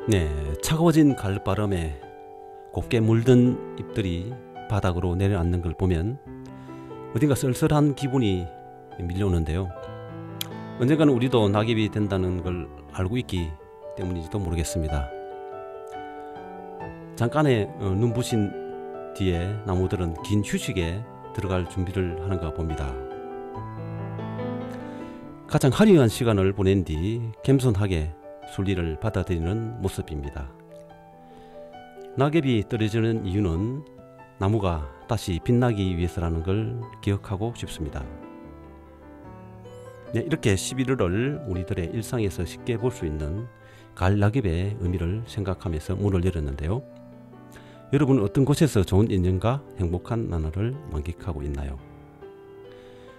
네, 차가워진 가을바람에 곱게 물든 잎들이 바닥으로 내려앉는 걸 보면 어딘가 쓸쓸한 기분이 밀려오는데요. 언젠가는 우리도 낙엽이 된다는 걸 알고 있기 때문인지도 모르겠습니다. 잠깐의 눈부신 뒤에 나무들은 긴 휴식에 들어갈 준비를 하는가 봅니다. 가장 화려한 시간을 보낸 뒤 겸손하게 순리를 받아들이는 모습입니다. 낙엽이 떨어지는 이유는 나무가 다시 빛나기 위해서라는 걸 기억하고 싶습니다. 네, 이렇게 11월을 우리들의 일상에서 쉽게 볼 수 있는 가을 낙엽의 의미를 생각하면서 문을 열었는데요. 여러분은 어떤 곳에서 좋은 인연과 행복한 나날을 만끽하고 있나요?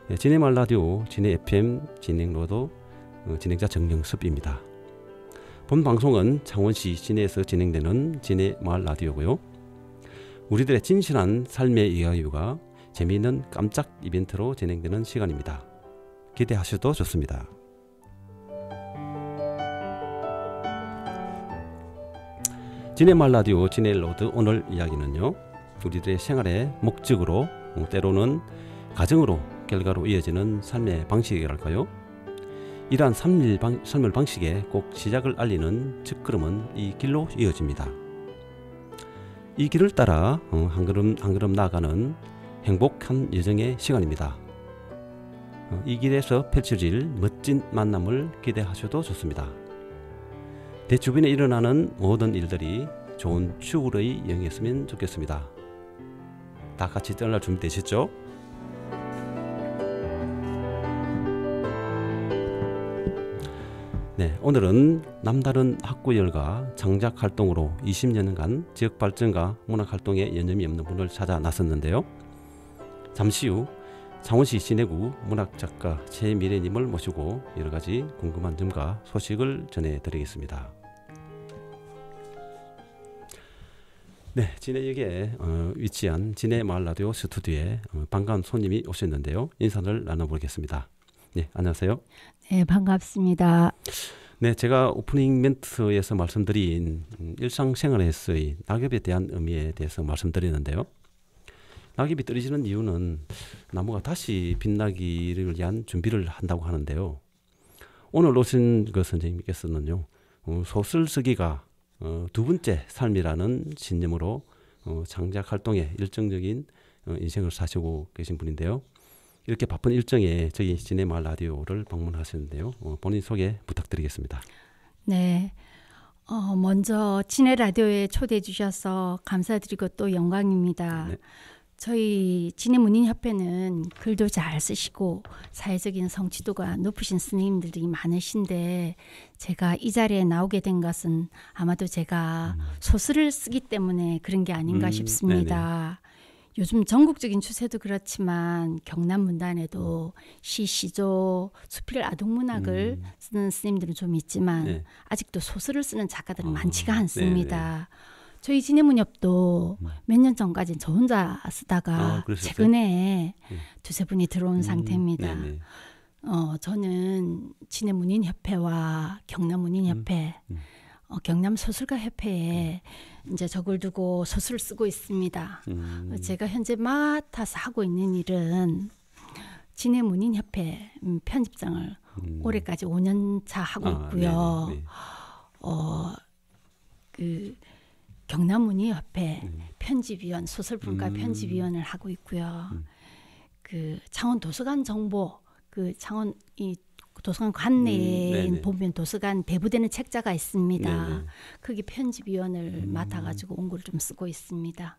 네, 진해마을 라디오, 진해 FM 진행로도 진행자 정영섭입니다. 본 방송은 창원시 진해에서 진행되는 진해마을 라디오고요. 우리들의 진실한 삶의 이야기가 재미있는 깜짝 이벤트로 진행되는 시간입니다. 기대하셔도 좋습니다. 진해마을 라디오 진해로드 오늘 이야기는요. 우리들의 생활의 목적으로 때로는 가정으로 결과로 이어지는 삶의 방식이랄까요. 이러한 삶의 방식에 꼭 시작을 알리는 첫걸음은 이 길로 이어집니다. 이 길을 따라 한 걸음 나아가는 행복한 여정의 시간입니다. 이 길에서 펼쳐질 멋진 만남을 기대하셔도 좋습니다. 내 주변에 일어나는 모든 일들이 좋은 추구의 영이었으면 좋겠습니다. 다 같이 떠날 준비 되셨죠? 네, 오늘은 남다른 학구열과 창작 활동으로 20년간 지역 발전과 문학 활동에 여념이 없는 분을 찾아 나섰는데요. 잠시 후 창원시 진해구 문학작가 최미래님을 모시고 여러 가지 궁금한 점과 소식을 전해드리겠습니다. 네, 진해역에 위치한 진해마을 라디오 스튜디오에 반가운 손님이 오셨는데요. 인사를 나눠보겠습니다. 네, 안녕하세요. 네, 반갑습니다. 네, 제가 오프닝 멘트에서 말씀드린 일상생활에서의 낙엽에 대한 의미에 대해서 말씀드리는데요. 낙엽이 떨어지는 이유는 나무가 다시 빛나기를 위한 준비를 한다고 하는데요. 오늘 오신 그 선생님께서는요, 소설 쓰기가 두 번째 삶이라는 신념으로 창작 활동에 열정적인 인생을 사시고 계신 분인데요. 이렇게 바쁜 일정에 저희 진해마을 라디오를 방문하셨는데요. 본인 소개 부탁드리겠습니다. 네, 먼저 진해 라디오에 초대해 주셔서 감사드리고 또 영광입니다. 네. 저희 진해문인협회는 글도 잘 쓰시고 사회적인 성취도가 높으신 선생님들이 많으신데 제가 이 자리에 나오게 된 것은 아마도 제가 소설을 쓰기 때문에 그런 게 아닌가 싶습니다. 네네. 요즘 전국적인 추세도 그렇지만 경남 문단에도 시, 시조, 수필 아동문학을 쓰는 스님들은 좀 있지만 네. 아직도 소설을 쓰는 작가들은 많지가 않습니다. 네네. 저희 진해문협도 몇 년 전까지는 저 혼자 쓰다가 최근에 두세 분이 들어온 상태입니다. 저는 진해문인협회와 경남문인협회, 경남소설가협회에 이제 적을 두고 소설을 쓰고 있습니다. 제가 현재 맡아서 하고 있는 일은 진해문인협회 편집장을 올해까지 5년 차 하고 있고요. 경남문인협회 편집위원, 소설분과 편집위원을 하고 있고요. 그 창원 도서관 정보, 그 창원 이 도서관 관내에 보면 도서관 배부되는 책자가 있습니다. 거기 편집위원을 맡아가지고 온글 좀 쓰고 있습니다.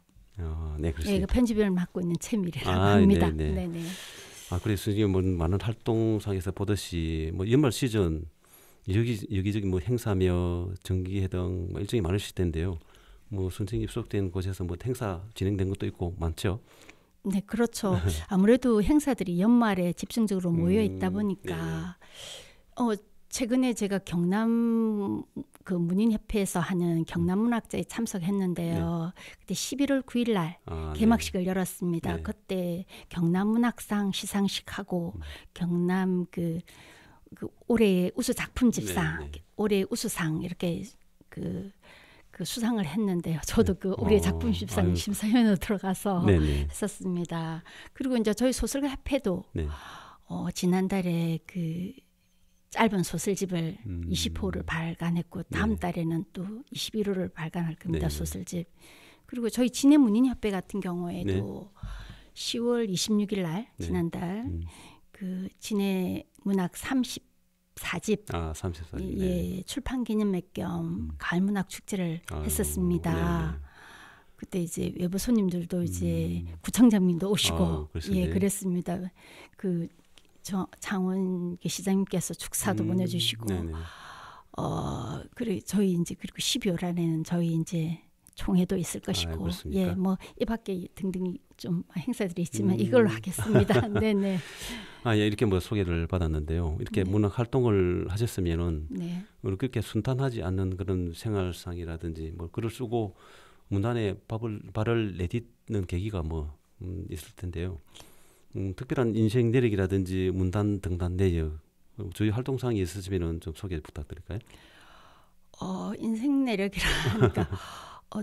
네, 그렇습니다. 그 편집위원을 맡고 있는 최미래라고 합니다. 네네. 그래서 지금 뭐 많은 활동상에서 보듯이 뭐 연말 시즌 여기저기 뭐 행사며 정기회 등 뭐 일정이 많으실 텐데요. 뭐 선생님 입속된 곳에서 뭐 행사 진행된 것도 있고 많죠. 네, 그렇죠. 아무래도 행사들이 연말에 집중적으로 모여 있다 보니까 최근에 제가 경남 그 문인협회에서 하는 경남문학제에 참석했는데요. 그때 11월 9일 날 개막식을 열었습니다. 그때 경남문학상 시상식하고 경남 그 올해 우수 작품집상, 올해 우수상 이렇게 그 수상을 했는데요. 저도 그 우리의 작품 심사위원으로 들어가서 네네. 했었습니다. 그리고 이제 저희 소설가 협회도 네. 지난달에 그 짧은 소설집을 20호를 발간했고 다음 네. 달에는 또 21호를 발간할 겁니다. 네네. 소설집. 그리고 저희 진해문인협회 같은 경우에도 네. 10월 26일 날 네. 지난달 그 진해문학 34집 34집. 예, 출판 기념회 겸 가을문학 축제를 했었습니다. 네네. 그때 이제 외부 손님들도 이제 구청장님도 오시고 그렇습니다. 예, 그랬습니다. 그 장원 시장님께서 축사도 보내주시고 네네. 그리고 저희 이제 그리고 12월 안에는 저희 이제 총회도 있을 것이고 예, 뭐 이 밖에 등등 좀 행사들이 있지만 이걸로 하겠습니다. 네네. 예, 이렇게 뭐 소개를 받았는데요. 이렇게 네. 문학 활동을 하셨으면은 네. 그렇게 순탄하지 않는 그런 생활상이라든지 뭐 글을 쓰고 문단에 발을 내딛는 계기가 뭐 있을 텐데요. 특별한 인생 내력이라든지 문단 등단 내역 저희 활동상이 있으시면은 좀 소개 부탁드릴까요? 인생 내력이라 하니까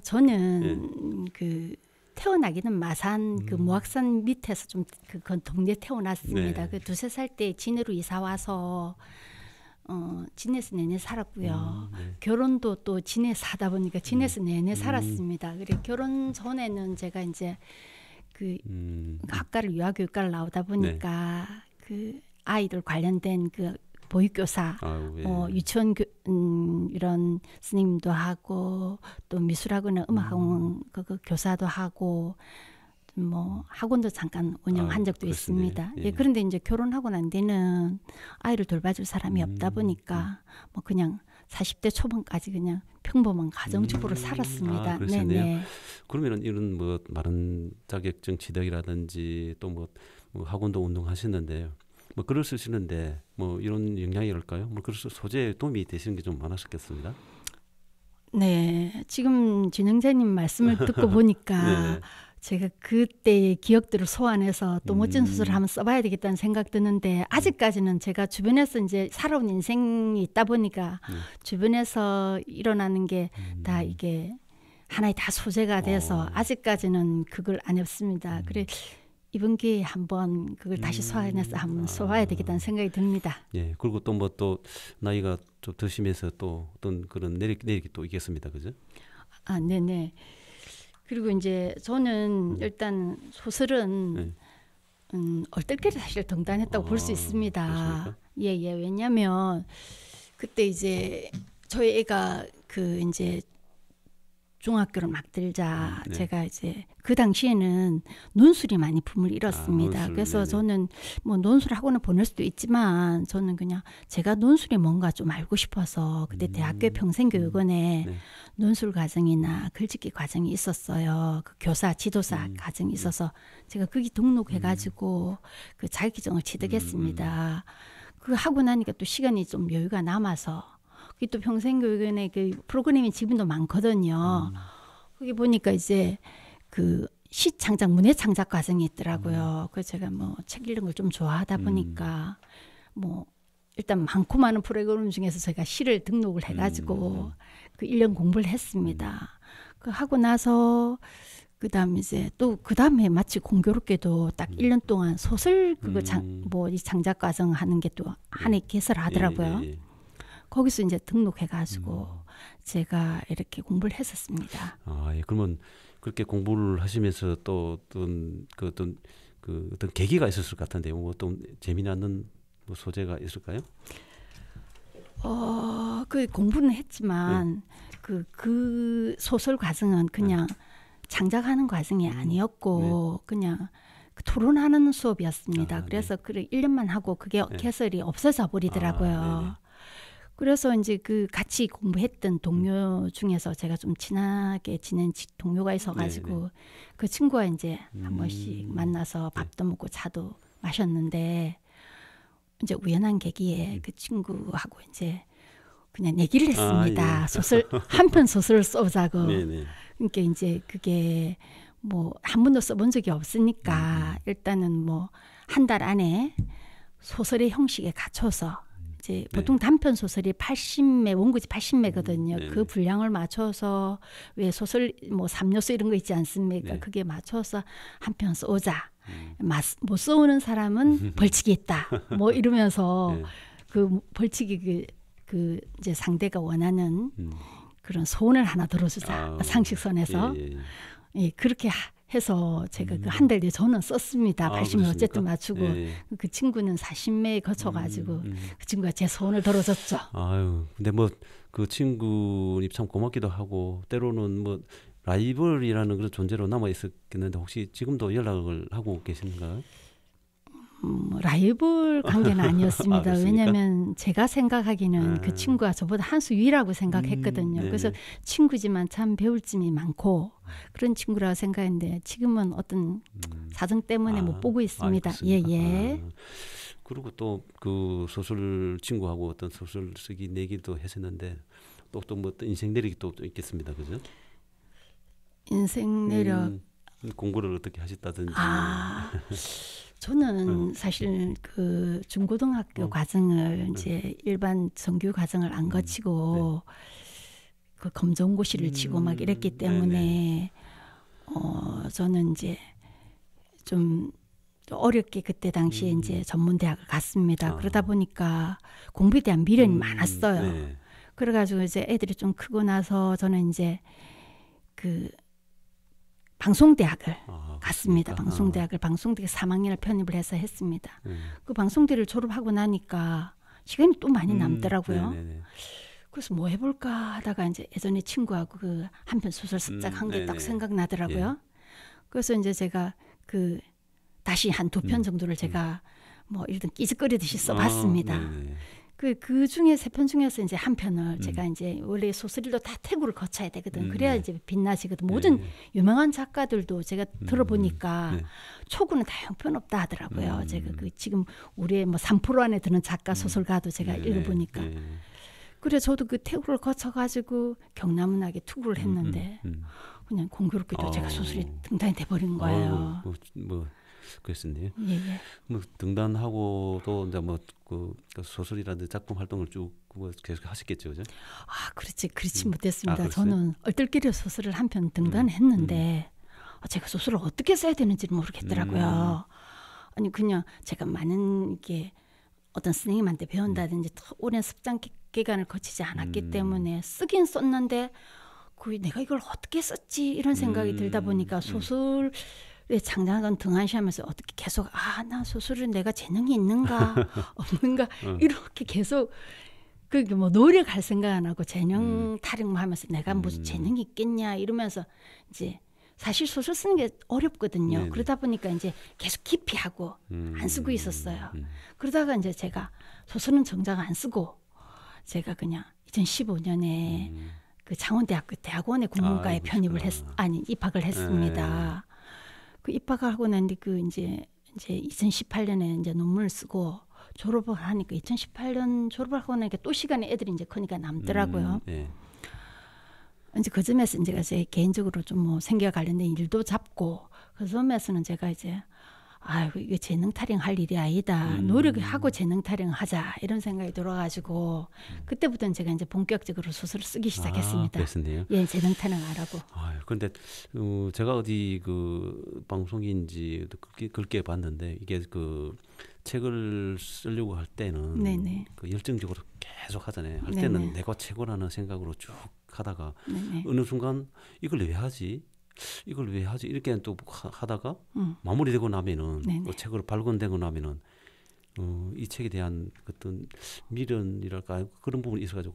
저는 그 태어나기는 마산 그 모악산 밑에서 좀 그건 동네 태어났습니다. 네. 그 2-3살 때 진해로 이사 와서 진해에서 내내 살았고요. 네. 결혼도 또 진해 사다 보니까 진해에서 내내 살았습니다. 그리고 결혼 전에는 제가 이제 그 학과를 유아교육과를 나오다 보니까 그 아이들 관련된 그 보육교사, 예. 유치원 이런 선생님도 하고 또 미술학원에 음악학원 그 교사도 하고 뭐 학원도 잠깐 운영한 적도 있습니다. 예. 예, 그런데 이제 결혼하고 난 뒤는 아이를 돌봐줄 사람이 없다 보니까 뭐 그냥 40대 초반까지 그냥 평범한 가정주부로 살았습니다. 네네. 그러면은 이런 뭐 많은 자격증 취득이라든지 또 뭐 학원도 운동하시는데요. 뭐 글을 쓰시는데 뭐 이런 영향이랄까요? 뭐 그래서 소재에 도움이 되시는 게 좀 많으셨겠습니다. 네, 지금 진행자님 말씀을 듣고 보니까 네. 제가 그때의 기억들을 소환해서 또 멋진 소설을 한번 써봐야 되겠다는 생각 드는데 아직까지는 제가 주변에서 이제 살아온 인생이 있다 보니까 주변에서 일어나는 게 다 이게 하나의 다 소재가 돼서 아직까지는 그걸 안 해봤습니다. 그래 이번 기회에 한번 그걸 다시 소환해서 한번 써봐야 되겠다는 생각이 듭니다. 예, 그리고 또 뭐 또 나이가 좀 드시면서 또 어떤 그런 내력이 또 있겠습니다, 그죠? 네네. 그리고 이제 저는 일단 소설은 얼떨결에 사실 등단했다고 볼 수 있습니다. 그렇습니까? 예. 왜냐하면 그때 이제 저희 애가 그 이제 중학교를 막 들자 제가 이제 그 당시에는 논술이 많이 붐을 일었습니다. 논술, 그래서 네네. 저는 뭐 논술 학원을 보낼 수도 있지만 저는 그냥 제가 논술이 뭔가 좀 알고 싶어서 그때 대학교 평생교육원에 논술 과정이나 글짓기 과정이 있었어요. 그 교사, 지도사 과정이 있어서 제가 거기 등록해가지고 그 자격증을 취득했습니다. 그거 하고 나니까 또 시간이 좀 여유가 남아서 그게 또 평생교육원에 그 프로그램이 지금도 많거든요. 거기 보니까 이제 그 시창작, 문해창작 과정이 있더라고요. 그래서 제가 뭐 책 읽는 걸 좀 좋아하다 보니까 뭐 일단 많고 많은 프로그램 중에서 제가 시를 등록을 해가지고 그 1년 공부를 했습니다. 그 하고 나서 그다음 이제 또 그다음에 마치 공교롭게도 딱 1년 동안 소설 그거 이 창작 과정 하는 게 또 한 해 개설하더라고요. 예. 거기서 이제 등록해가지고 제가 이렇게 공부를 했었습니다. 예. 그러면 그렇게 공부를 하시면서 또 어떤 계기가 있었을 것 같은데요. 뭐 어떤 재미나는 뭐 소재가 있을까요? 그 공부는 했지만 그 소설 과정은 그냥 창작하는 과정이 아니었고 그냥 토론하는 수업이었습니다. 그래서 그래 1년만 하고 그게 개설이 없어져 버리더라고요. 그래서 이제 그 같이 공부했던 동료 중에서 제가 좀 친하게 지낸 동료가 있어가지고 그 친구와 이제 한 번씩 만나서 밥도 먹고 차도 마셨는데 이제 우연한 계기에 그 친구하고 이제 그냥 내기를 했습니다. 소설 한 편 소설을 써보자고. 그러니까 이제 그게 뭐 한 번도 써본 적이 없으니까 일단은 뭐 한 달 안에 소설의 형식에 갖춰서 이제 보통 단편 소설이 80매, 원고지 80매거든요. 그 분량을 맞춰서 왜 소설 뭐 3요소 이런 거 있지 않습니까? 네. 그게 맞춰서 한 편 써오자. 못 써오는 사람은 벌칙이 있다. 뭐 이러면서 네. 그 벌칙이 그 이제 상대가 원하는 그런 소원을 하나 들어주자. 상식선에서. 예, 그렇게 해서 제가 그 한 달 뒤에 저는 썼습니다. 80매 어쨌든 맞추고 그 친구는 40매에 거쳐가지고 그 친구가 제 소원을 들어줬죠. 아유, 근데 뭐 그 친구님 참 고맙기도 하고 때로는 뭐 라이벌이라는 그런 존재로 남아 있었겠는데 혹시 지금도 연락을 하고 계신가요? 라이벌 관계는 아니었습니다. 왜냐하면 제가 생각하기는 그 친구가 저보다 한 수 위라고 생각했거든요. 그래서 친구지만 참 배울 점이 많고 그런 친구라고 생각했는데 지금은 어떤 사정 때문에 못 보고 있습니다. 예. 그리고 또 그 소설 친구하고 어떤 소설 쓰기 내기도 했었는데 또 뭐 인생 내력이 또 있겠습니다, 그죠? 인생 내력 공부를 어떻게 하셨다든지. 저는 사실 그 중고등학교 과정을 이제 일반 정규 과정을 안 거치고 그 검정고시를 치고 막 이랬기 때문에 저는 이제 좀 어렵게 그때 당시에 이제 전문대학을 갔습니다. 그러다 보니까 공부에 대한 미련이 많았어요. 그래가지고 이제 애들이 좀 크고 나서 저는 이제 그 방송대학을 갔습니다. 방송대학을 방송대학 3학년을 편입을 해서 했습니다. 그 방송대를 졸업하고 나니까 시간이 또 많이 남더라고요. 그래서 뭐 해볼까 하다가 이제 예전에 친구하고 그 한편 소설 습작 한 게 딱 생각나더라고요. 그래서 이제 제가 그 다시 한 2편 정도를 제가 뭐 이러던 끼적거리듯이 써봤습니다. 그 중에 3편 중에서 이제 한 편을 제가 이제 원래 소설일도 다 태구를 거쳐야 되거든. 그래야 이제 빛나시거든. 모든 유명한 작가들도 제가 들어보니까 초구는 다 형편없다 하더라고요. 제가 그 지금 우리의 뭐 3% 안에 드는 작가 소설가도 제가 읽어보니까. 그래 저도 그 태구를 거쳐가지고 경남문학에 투구를 했는데 그냥 공교롭게도 제가 소설이 등단이 돼버린 거예요. 뭐 그랬었네요. 예. 뭐 등단하고도 이제 뭐 그 소설이라든지 작품 활동을 쭉 뭐 계속 하셨겠죠, 그죠? 그렇지 못했습니다. 저는 얼떨결에 소설을 한 편 등단했는데 제가 소설을 어떻게 써야 되는지 모르겠더라고요. 아니 그냥 제가 많은 이게 어떤 선생님한테 배운다든지 오랜 습작 기간을 거치지 않았기 때문에 쓰긴 썼는데 그 내가 이걸 어떻게 썼지 이런 생각이 들다 보니까 소설 장장관 등한시하면서 어떻게 계속 나 소설은 내가 재능이 있는가 없는가 이렇게 계속 그게 뭐 노력할 생각 안 하고 재능 타령만 하면서 내가 무슨 재능이 있겠냐 이러면서 이제 사실 소설 쓰는 게 어렵거든요. 그러다 보니까 이제 계속 깊이 하고 안 쓰고 있었어요. 그러다가 이제 제가 소설은 정작 안 쓰고 제가 그냥 2015년에 그 창원대학교 대학원의 국문과에 입학을 했습니다. 그 입학을 하고 난 뒤 그 이제 2018년에 이제 논문을 쓰고 졸업을 하니까 2018년 졸업을 하고 나니까 또 시간이 애들이 이제 크니까 남더라고요. 이제 그 점에서 제가 제 개인적으로 좀 뭐 생계와 관련된 일도 잡고 그 점에서는 제가 이제 이게 재능 타령할 일이 아니다. 노력하고 재능 타령하자 이런 생각이 들어가지고 그때부터는 제가 이제 본격적으로 소설을 쓰기 시작했습니다. 그랬었네요. 예, 재능 타령 안 하고. 그런데 제가 어디 그 방송인지 그렇게 봤는데 이게 그 책을 쓰려고 할 때는 그 열정적으로 계속 하잖아요. 할 때는 내가 최고라는 생각으로 쭉 하다가 어느 순간 이걸 왜 하지? 이렇게 또 하다가 마무리되고 나면은 책으로 발권되고 나면은 이 책에 대한 어떤 미련이랄까 그런 부분이 있어가지고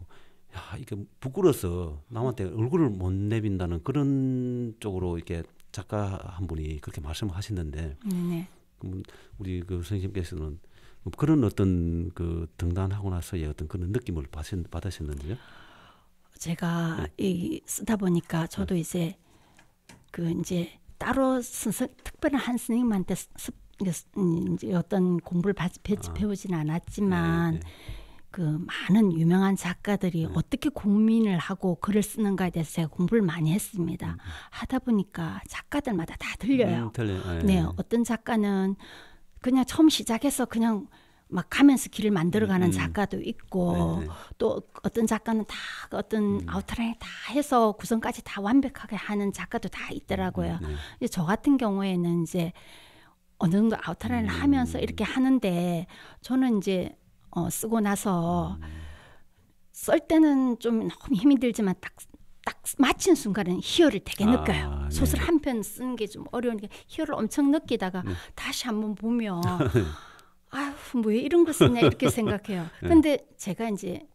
이게 부끄러워서 남한테 얼굴을 못 내빈다는 그런 쪽으로 이렇게 작가 한 분이 그렇게 말씀하시는데 우리 그 선생님께서는 그런 어떤 그 등단하고 나서의 어떤 그런 느낌을 받으셨는지요? 제가 쓰다 보니까 저도 이제 따로 특별한 한 선생님한테 이제 어떤 공부를 배우지는 않았지만 그 많은 유명한 작가들이 어떻게 고민을 하고 글을 쓰는가에 대해서 제가 공부를 많이 했습니다. 하다 보니까 작가들마다 다 틀려요. 어떤 작가는 그냥 처음 시작해서 그냥 막 가면서 길을 만들어가는 작가도 있고 네. 또 어떤 작가는 다 어떤 아웃라인 다 해서 구성까지 다 완벽하게 하는 작가도 다 있더라고요. 네. 저 같은 경우에는 이제 어느 정도 아웃라인을 하면서 이렇게 하는데 저는 이제 쓰고 나서 쓸 때는 좀 너무 힘이 들지만 딱 마친 순간에는 희열을 되게 느껴요. 네. 소설 한 편 쓰는 게 좀 어려우니까 희열을 엄청 느끼다가 다시 한번 보면 아유 뭐 왜 이런 거 썼냐 이렇게 생각해요. 근데 제가 이제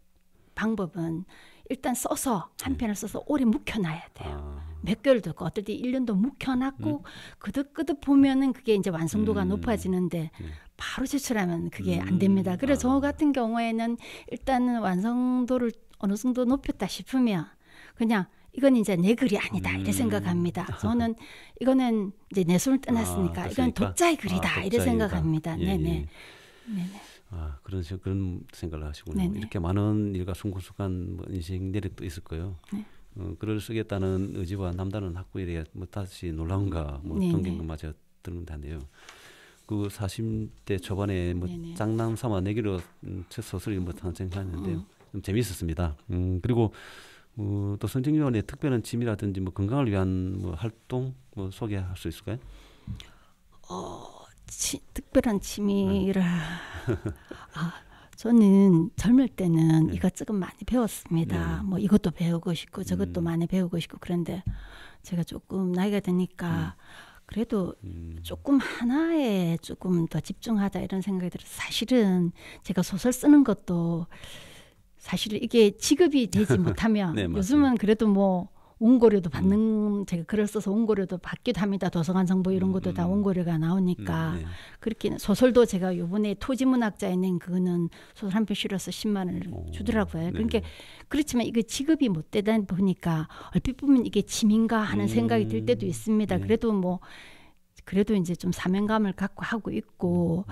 방법은 일단 써서 한 편을 써서 오래 묵혀놔야 돼요. 몇 개월도 있고 어떨 때 1년도 묵혀놨고 그득그득 보면은 그게 이제 완성도가 높아지는데 바로 제출하면 그게 안 됩니다. 그래서 저 같은 경우에는 일단은 완성도를 어느 정도 높였다 싶으면 그냥 이건 이제 내 글이 아니다 이래 생각합니다. 저는 이거는 이제 내 손을 떠났으니까 이건 독자의 글이다 이래 생각합니다. 네네. 네네. 그런 생각을 하시군요. 네네. 이렇게 많은 일과 순간순간 뭐 인생 내력도 있을 거예요. 네. 글을 쓰겠다는 의지와 남다른 학구에 뭐 다시 놀라움과 뭐 존경감마저 드는데요. 그 40대 초반에 뭐 장난삼아 내기로 첫 소설이 뭐 탄생하는데요. 좀 재미있었습니다. 그리고 또 선정위원회 특별한 취미라든지 뭐 건강을 위한 뭐 활동 뭐 소개할 수 있을까요? 특별한 취미라. 저는 젊을 때는 이것저것 많이 배웠습니다. 뭐 이것도 배우고 싶고 저것도 많이 배우고 싶고 그런데 제가 조금 나이가 드니까 그래도 조금 하나에 조금 더 집중하자 이런 생각이 들어서 사실은 제가 소설 쓰는 것도 사실 이게 지급이 되지 못하면 네, 요즘은 그래도 뭐 원고료도 받는 제가 글을 써서 원고료도 받기도 합니다. 도서관 정보 이런 것도 다 원고료가 나오니까 그렇게 소설도 제가 요번에 토지문학자에 낸 그거는 소설 한 편 실어서 10만 원을 주더라고요. 그러니까 그렇지만 이거 지급이 못 되다 보니까 얼핏 보면 이게 짐인가 하는 생각이 들 때도 있습니다. 그래도 이제 좀 사명감을 갖고 하고 있고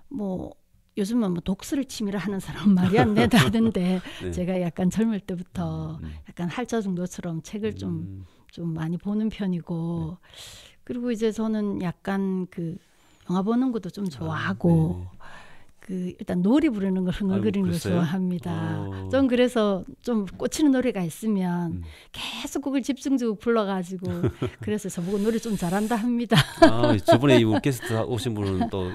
뭐 요즘은 뭐 독서를 취미로 하는 사람은 말이 안 된다던데 제가 약간 젊을 때부터 약간 할자 정도처럼 책을 좀 많이 보는 편이고 그리고 이제 저는 약간 그 영화 보는 것도 좀 좋아하고 그 일단 노래 부르는 걸 흥얼거리는 걸 좋아합니다. 좀 그래서 좀 꽂히는 노래가 있으면 계속 그걸 집중적으로 불러가지고 그래서 저보고 노래 좀 잘한다 합니다. 저번에 이 게스트 오신 분은 또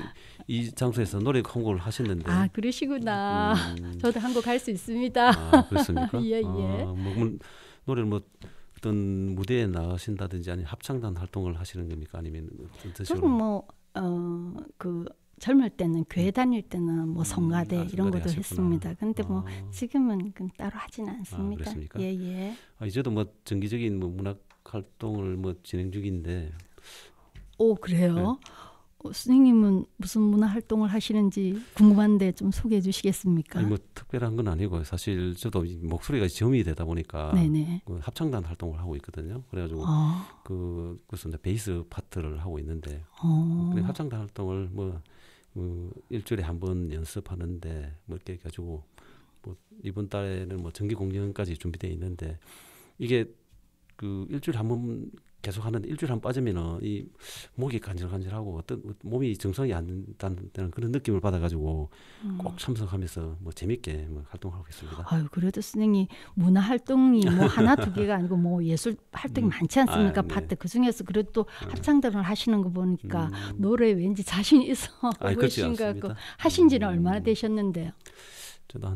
이 장소에서 노래 한 곡을 하셨는데. 그러시구나. 저도 한 곡 할 수 있습니다. 그렇습니까? 예. 뭐 노래를 뭐 어떤 무대에 나가신다든지 아니면 합창단 활동을 하시는 겁니까? 아니면 어떤 식으로? 저는 그 젊을 때는 교회 다닐 때는 뭐 성가대 이런 것도 하셨구나. 했습니다. 근데 뭐 지금은 따로 하지는 않습니다. 그렇습니까? 예. 이제도 뭐 정기적인 뭐 문학 활동을 뭐 진행 중인데. 그래요? 선생님은 무슨 문화 활동을 하시는지 궁금한데 좀 소개해 주시겠습니까? 뭐 특별한 건 아니고 사실 저도 목소리가 저음이 되다 보니까 그 합창단 활동을 하고 있거든요. 그래가지고 그래서 베이스 파트를 하고 있는데 합창단 활동을 뭐 일주일에 한 번 연습하는데 뭐 이렇게 가지고 뭐 이번 달에는 뭐 정기 공연까지 준비되어 있는데 이게 그 일주일에 한 번 계속 하는데 일주일에 한 번 빠지면은 이 목이 간질간질하고 어떤 몸이 정상이 안 된다는 그런 느낌을 받아가지고 꼭 참석하면서 뭐 재밌게 뭐 활동하고 있습니다. 그래도 선생님 문화 활동이 뭐 하나 두 개가 아니고 뭐 예술 활동이 많지 않습니까? 파트 그 중에서 그래도 합창단을 하시는 거 보니까 노래 왠지 자신 있어 보이신 것 같고 하신지는 얼마나 되셨는데요? 저도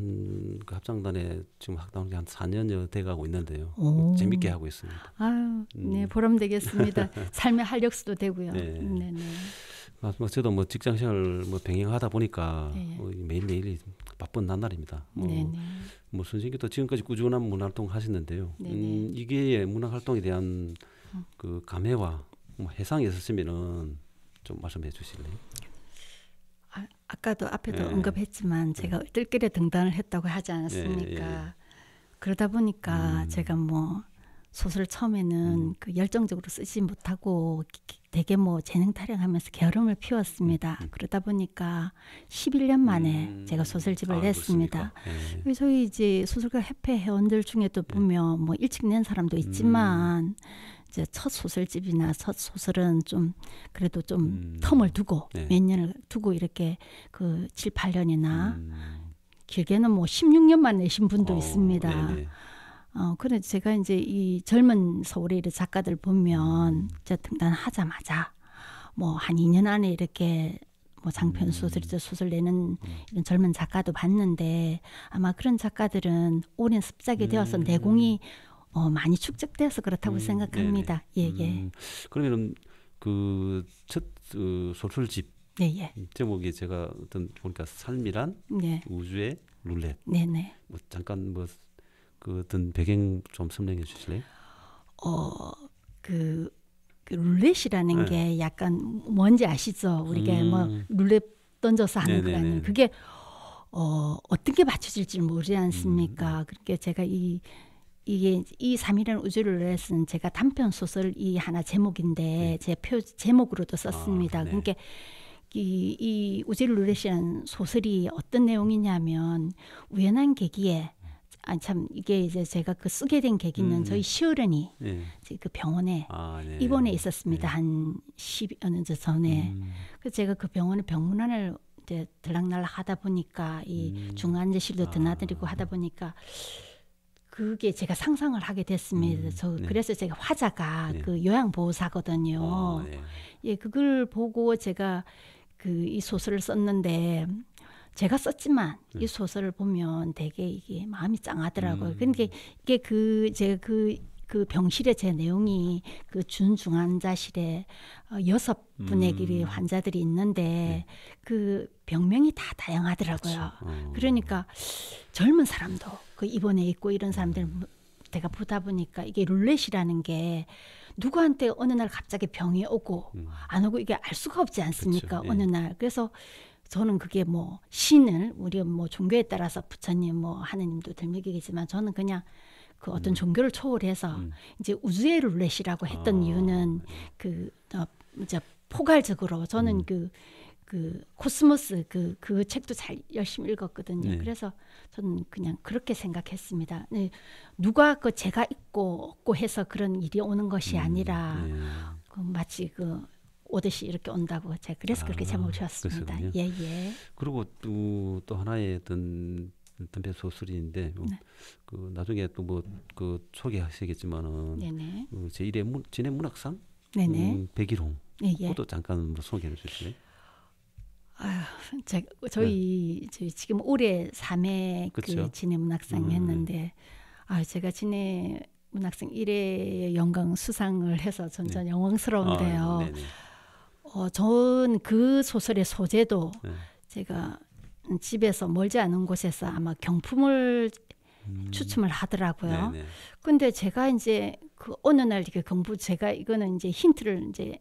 그 합창단에 지금 학당이 한 4년여 돼가고 있는데요. 재밌게 하고 있습니다. 네, 보람 되겠습니다. 삶의 활력소도 되고요. 네. 저도 뭐 직장 생활 뭐 병행하다 보니까 매일매일이 바쁜 나날입니다. 뭐 선생님도 지금까지 꾸준한 문화활동 하셨는데요. 이게 문화활동에 대한 그 감회와 뭐 해상이 있으시면은 좀 말씀해 주실래요? 아까도 앞에도 언급했지만 제가 뜰길에 등단을 했다고 하지 않았습니까? 그러다 보니까 제가 뭐 소설 처음에는 그 열정적으로 쓰지 못하고 되게 뭐 재능 타령하면서 게으름을 피웠습니다. 그러다 보니까 11년 만에 제가 소설집을 냈습니다. 그래서 저희 이제 소설가 협회 회원들 중에도 보면 뭐 일찍 낸 사람도 있지만 이제 첫 소설집이나 첫 소설은 좀 그래도 좀 텀을 두고 몇 년을 두고 이렇게 그 7, 8년이나 길게는 뭐 16년만 내신 분도 있습니다. 그래 제가 이제 이 젊은 서울의 작가들 보면 이제 등단하자마자 뭐 한 2년 안에 이렇게 뭐 장편 소설이죠 소설 내는 이런 젊은 작가도 봤는데 아마 그런 작가들은 오랜 습작이 되어서 내공이 많이 축적되어서 그렇다고 생각합니다. 예. 그러면은 그 첫 소설집 제목이 제가 어떤 보니까 삶이란 우주의 룰렛. 뭐 잠깐 뭐 그 어떤 배경 좀 설명해 주실래요? 그 룰렛이라는 게 약간 뭔지 아시죠? 우리가 뭐 룰렛 던져서 하는 거 아니에요. 그게 어떻게 맞춰질지 모르지 않습니까? 그렇게 제가 이게 이 3일은 우주를 룰렛은 제가 단편 소설 이 하나 제목인데 제 제목으로도 썼습니다. 그러니까 이 우주를 룰렛이라는 소설이 어떤 내용이냐면 우연한 계기에 참 이게 이제 제가 그 쓰게 된 계기는 저희 시어른이 그 병원에 입원해 있었습니다. 한 10여 년 전에. 그래서 제가 그 병원에 병문안을 이제 들락날락 하다 보니까 이 중환자실도 드나들이고 하다 보니까 그게 제가 상상을 하게 됐습니다. 그래서 제가 화자가 그 요양보호사거든요. 그걸 보고 제가 이 소설을 썼는데 제가 썼지만 이 소설을 보면 되게 이게 마음이 짱하더라고요. 그러니까 이게 제가 그 병실에 제 내용이 그 준중환자실에 6분의 환자들이 있는데 그 병명이 다 다양하더라고요. 그러니까 젊은 사람도 그 입원해 있고 이런 사람들 제가 보다 보니까 이게 룰렛이라는 게 누구한테 어느 날 갑자기 병이 오고 안 오고 이게 알 수가 없지 않습니까? 어느 날. 그래서 저는 그게 뭐 신을 우리 뭐 종교에 따라서 부처님 뭐 하느님도 들먹이겠지만 저는 그냥 그 어떤 종교를 초월해서 이제 우주의 룰렛이라고 했던 이유는 이제 포괄적으로 저는 그 코스모스 그 책도 잘 열심히 읽었거든요. 그래서 저는 그냥 그렇게 생각했습니다. 누가 그 제가 있고 없고 해서 그런 일이 오는 것이 아니라 그 마치 오듯이 이렇게 온다고 제가 그래서 그렇게 제목을 지었습니다. 그리고 또 하나의 어떤 단편 소설인데 그 나중에 또 뭐 그 소개하시겠지만은 그 제1회 진해 문학상 백일홍 그것도 잠깐 뭐 소개해 주실래요? 저희 지금 올해 3회 그 진해 문학상 했는데 제가 진해 문학상 1회 영광 수상을 해서 전 영광스러운데요. 전 그 소설의 소재도 제가 집에서 멀지 않은 곳에서 아마 경품을 추첨을 하더라고요. 근데 제가 이제 그 어느 날 이렇게 제가 이거는 이제 힌트를 이제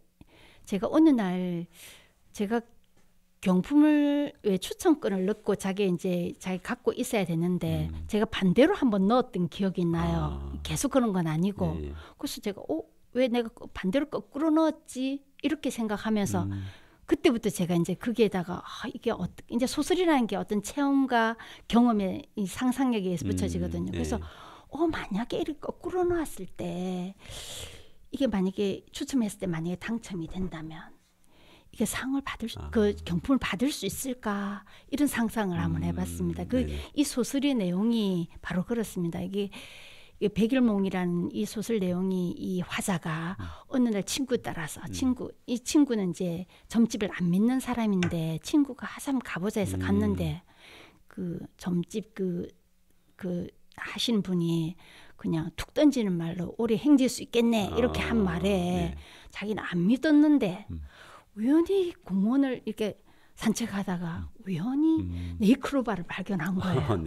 제가 어느 날 제가 경품을 왜 추천권을 넣고 자기 갖고 있어야 되는데 제가 반대로 한번 넣었던 기억이 나요. 계속 그런 건 아니고. 그래서 제가 왜 내가 반대로 거꾸로 넣었지 이렇게 생각하면서 그때부터 제가 이제 거기에다가 이게 이제 소설이라는 게 어떤 체험과 경험의 이 상상력에 의해서 붙여지거든요. 그래서 만약에 이렇게 거꾸로 놓았을 때 이게 만약에 추첨했을 때 만약에 당첨이 된다면 이게 상을 그 경품을 받을 수 있을까 이런 상상을 한번 해봤습니다. 이 소설의 내용이 바로 그렇습니다. 이게 백일몽이라는 이 소설 내용이 이 화자가 어느 날 친구 따라서 이 친구는 이제 점집을 안 믿는 사람인데 친구가 한번 가보자 해서 갔는데 그 점집 그 하신 분이 그냥 툭 던지는 말로 오래 행질 수 있겠네 이렇게 한 말에 자기는 안 믿었는데 우연히 공원을 이렇게 산책하다가 우연히 네이클로바를 발견한 거예요.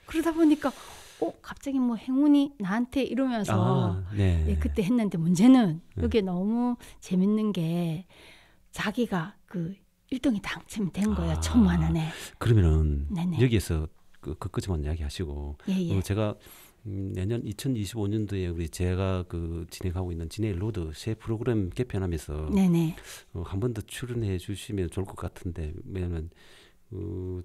그러다 보니까 갑자기 뭐 행운이 나한테 이러면서 그때 했는데 문제는 이게 너무 재밌는 게 자기가 그 1등이 당첨이 된 거예요. 1,000만 원에. 그러면은 여기에서 끝까지만 이야기하시고 제가 내년 2025년도에 우리 제가 그 진행하고 있는 진해 로드 새 프로그램 개편하면서 네네. 한 번 더 출연해 주시면 좋을 것 같은데 왜냐하면 그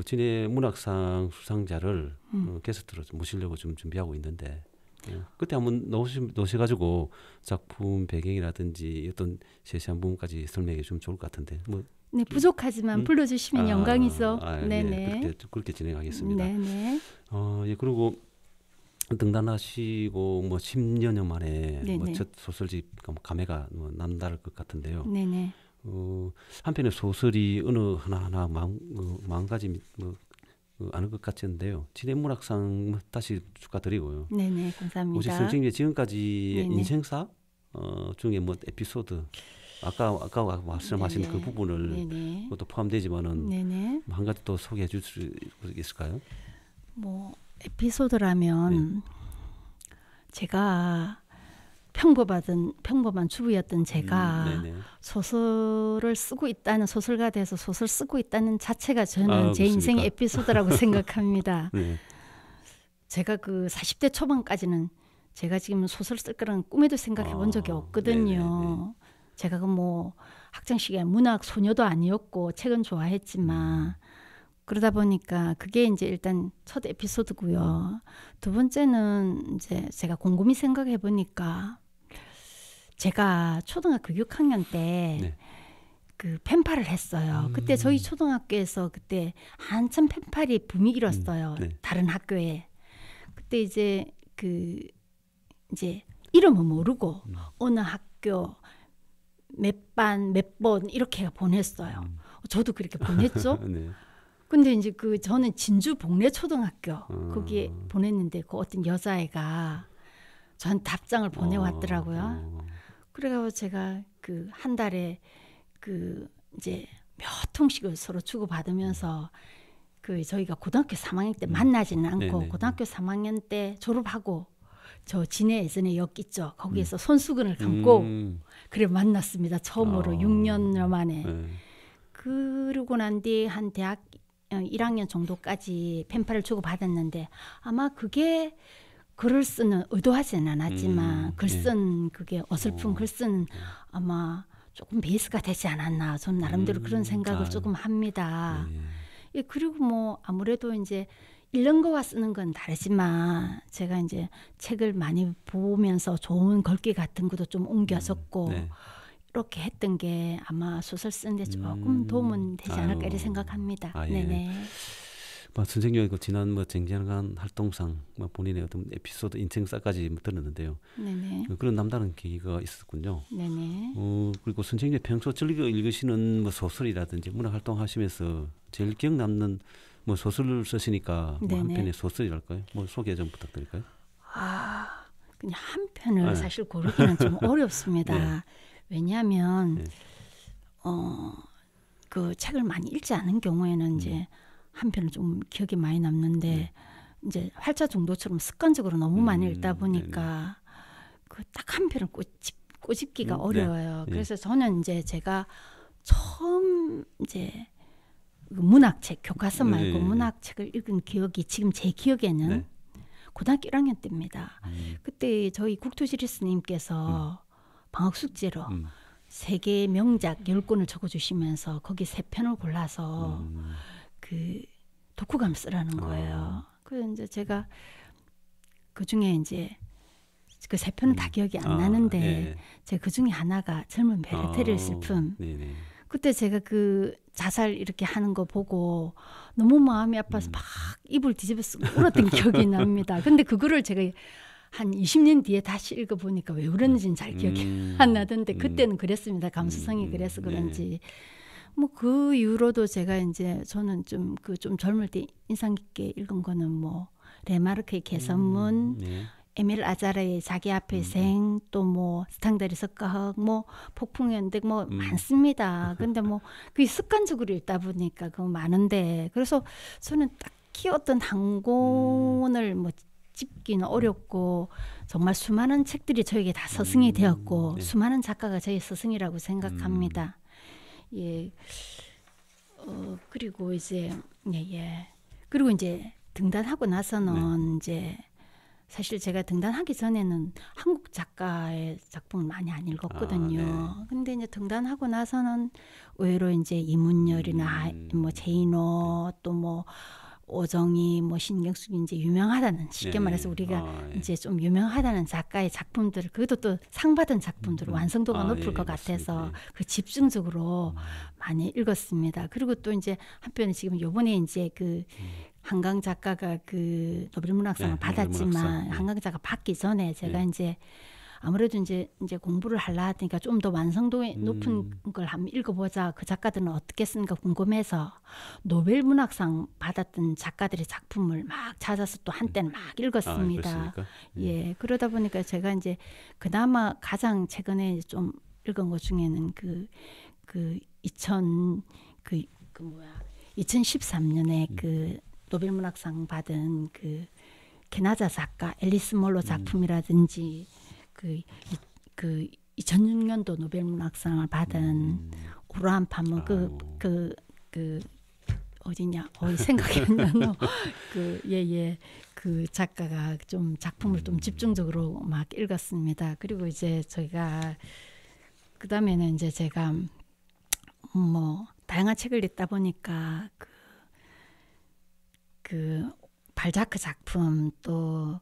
진해 문학상 수상자를 게스트로 좀 모시려고 좀 준비하고 있는데 그때 한번 나오셔가지고 작품 배경이라든지 어떤 세세한 부분까지 설명해 주면 좋을 것 같은데 뭐 네, 부족하지만 불러주시면 영광이죠. 네, 네네. 그렇게 진행하겠습니다. 네네. 예, 그리고 등단하시고 뭐 10년여 만에 네네. 뭐 첫 소설집 감회가 뭐 남다를 것 같은데요. 네네. 한편의 소설이 어느 하나하나 마음가짐이 뭐 아는 것 같은데요. 진해문학상 다시 축하드리고요. 네네. 혹시 감사합니다. 선생님 지금까지 네네. 인생사 중에 뭐 에피소드 아까 말씀하신 네네. 그 부분을 네네. 그것도 포함되지만은 네네. 한 가지 또 소개해 줄 수 있을까요? 뭐 에피소드라면 제가 평범한 주부였던 제가 네네. 소설을 쓰고 있다는 소설가 돼서 소설 쓰고 있다는 자체가 저는 제 그렇습니까? 인생의 에피소드라고 생각합니다. 네. 제가 그 40대 초반까지는 제가 지금 소설 쓸 거라는 꿈에도 생각해 본 적이 없거든요. 네네네. 제가 그 뭐 학창 시기에 문학 소녀도 아니었고 책은 좋아했지만 그러다 보니까 그게 이제 일단 첫 에피소드고요. 두 번째는 이제 제가 곰곰이 생각해 보니까 제가 초등학교 6학년 때 네. 그 펜팔을 했어요. 그때 저희 초등학교에서 그때 한참 펜팔이 붐이 일었어요. 네. 다른 학교에. 그때 이제 그 이제 이름은 모르고 어느 학교 몇 반 몇 번 이렇게 보냈어요. 저도 그렇게 보냈죠. 네. 근데 이제 그 저는 진주 복례 초등학교 거기에 보냈는데 그 어떤 여자애가 저한테 답장을 보내왔더라고요. 그래가지고 제가 그 한 달에 그 이제 몇 통씩을 서로 주고 받으면서 그 저희가 고등학교 3학년 때 만나지는 않고 네네. 고등학교 3학년 때 졸업하고 저 진해 예전에 역 있죠. 거기에서 손수건을 감고 그래 만났습니다. 처음으로 6년 만에. 네. 그러고 난 뒤에 한 대학 1학년 정도까지 펜팔을 주고 받았는데 아마 그게 글을 쓰는 의도하지는 않았지만 글쓴 그게 어설픈 글쓴 아마 조금 베이스가 되지 않았나 전 나름대로 그런 생각을 조금 합니다. 예, 그리고 뭐 아무래도 이제 읽는 거와 쓰는 건 다르지만 제가 이제 책을 많이 보면서 좋은 글귀 같은 것도 좀 옮겨졌고 네. 이렇게 했던 게 아마 소설 쓰는데 조금 도움은 되지 않을까 이렇게 생각합니다. 아, 예. 네네. 선생님의 그 지난 뭐 쟁쟁한 활동상 본인의 어떤 에피소드 인생사까지 들었는데요. 네네. 그런 남다른 계기가 있었군요. 네네. 그리고 선생님의 평소 즐겨 읽으시는 뭐 소설이라든지 문학 활동하시면서 제일 기억 남는 뭐 소설을 쓰시니까 뭐 한 네네. 편의 소설이랄까요? 뭐 소개 좀 부탁드릴까요? 아, 그냥 한 편을 네. 사실 고르기는 좀 어렵습니다. 네. 왜냐하면 네. 그 책을 많이 읽지 않은 경우에는 이제 한 편은 좀 기억이 많이 남는데 이제 활자 정도처럼 습관적으로 너무 많이 읽다 보니까 그 딱 한 편을 꼬집기가 어려워요. 네. 그래서 저는 이제 제가 처음 이제 그 문학책 교과서 말고 문학책을 읽은 기억이 지금 제 기억에는 네. 고등학교 1학년 때입니다. 그때 저희 국토지리 스님께서 방학 숙제로 세계 명작 10권을 적어주시면서 거기 3편을 골라서 그 독후감을 쓰라는 거예요. 그래서 이제 제가 그 중에 이제 그 3편은 다 기억이 안 나는데 예. 제가 그 중에 하나가 젊은 베르테르의 슬픔. 네네. 그때 제가 그 자살 이렇게 하는 거 보고 너무 마음이 아파서 막 이불 뒤집어 쓰고 울었던 기억이 납니다. 근데 그거를 제가 한 20년 뒤에 다시 읽어보니까 왜 울었는지는 잘 기억이 안 나던데 그때는 그랬습니다. 감수성이 그래서 그런지. 뭐 그 이후로도 제가 이제 저는 좀 젊을 때 인상 깊게 읽은 거는 뭐 레마르크의 개선문, 네. 에밀 아자르의 자기 앞의 생, 또 뭐 스탕다리 석가학, 뭐 폭풍연대 뭐 많습니다. 근데 뭐 그게 습관적으로 읽다 보니까 그 많은데 그래서 저는 딱히 어떤 한 권을 뭐 집기는 어렵고 정말 수많은 책들이 저에게 다 스승이 되었고 수많은 작가가 저의 스승이라고 생각합니다. 예. 그리고 이제 예. 그리고 이제 등단하고 나서는 이제 사실 제가 등단하기 전에는 한국 작가의 작품을 많이 안 읽었거든요. 근데 이제 등단하고 나서는 의외로 이제 이문열이나 뭐 제인호 또 뭐 오정희 뭐 신경숙이 이제 유명하다는 쉽게 말해서 우리가 이제 좀 유명하다는 작가의 작품들을 그것도 또 상 받은 작품들을 완성도가 높을 것 같아서 그 집중적으로 많이 읽었습니다. 그리고 또 이제 한편에 지금 요번에 이제 그 한강 작가가 그 노벨문학상을 받았지만 한강 작가 받기 전에 제가 이제 아무래도 이제 공부를 하려 하니까 좀 더 완성도 높은 걸 한번 읽어보자. 그 작가들은 어떻게 쓰는가 궁금해서 노벨문학상 받았던 작가들의 작품을 막 찾아서 또 한때는 막 읽었습니다. 예, 그러다 보니까 제가 이제 그나마 가장 최근에 좀 읽은 것 중에는 그 2013년에 그 노벨문학상 받은 그 게나자 작가 앨리스 몰로 작품이라든지 그 2006년도 노벨문학상을 받은 우라한 파문 그 어디냐 생각이 안 나노 그 작가가 좀 작품을 좀 집중적으로 막 읽었습니다. 그리고 이제 저희가 그 다음에는 이제 제가 뭐 다양한 책을 읽다 보니까 그 발자크 작품 또